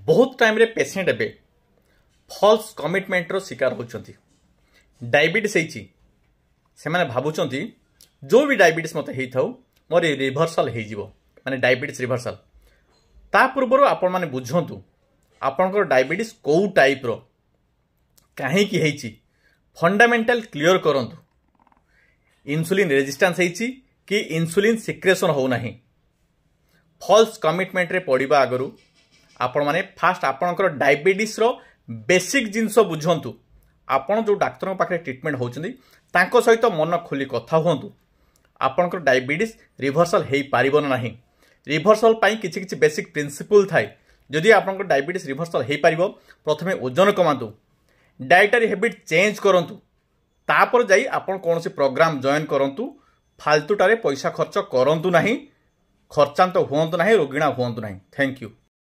बहुत टाइम रे पेसेंट एबे फॉल्स कमिटमेंट रो शिकार होचंती। डायबिटीज हेची से माने भाबुचंती जो भी डायबिटीज मते हेई थाउ मोर रिवर्सल हेई जिवो, माने डायबिटीज रिवर्सल। ता पूर्व आपण माने बुझंतु आपनकर डायबिटीज को टाइप रो काहे की हेची, फंडामेंटल क्लियर करंतु। इंसुलिन रेजिस्टेंस हेची कि इंसुलिन सिक्रेशन हो नाही। फॉल्स कमिटमेंट रे पड़िबा आगरु आपण माने फास्ट आपनकर डायबिटीज रो बेसिक जिंस बुझंतु। आपण जो डाक्टर पाखे ट्रीटमेंट होचंदी तांको सहित मन खोली कथा हुंतु। आपनकर डायबिटीज रिवर्सल हेई पारिबन नाही। रिवर्सल पाई किछि किछि बेसिक प्रिंसिपल थाए। जदि आपनकर डायबिटीज रिवर्सल हेई पारिबो, प्रथमे ओजन कमांतु, डाइटरी हैबिट चेंज करंतु, तापर जाई आपण कोनोसी प्रोग्राम जॉइन करंतु। फालतूटारे पैसा खर्च करंतु नाही, खर्चांत हुअंतु नाही, रोगिणा हुअंतु नाही। Thank you.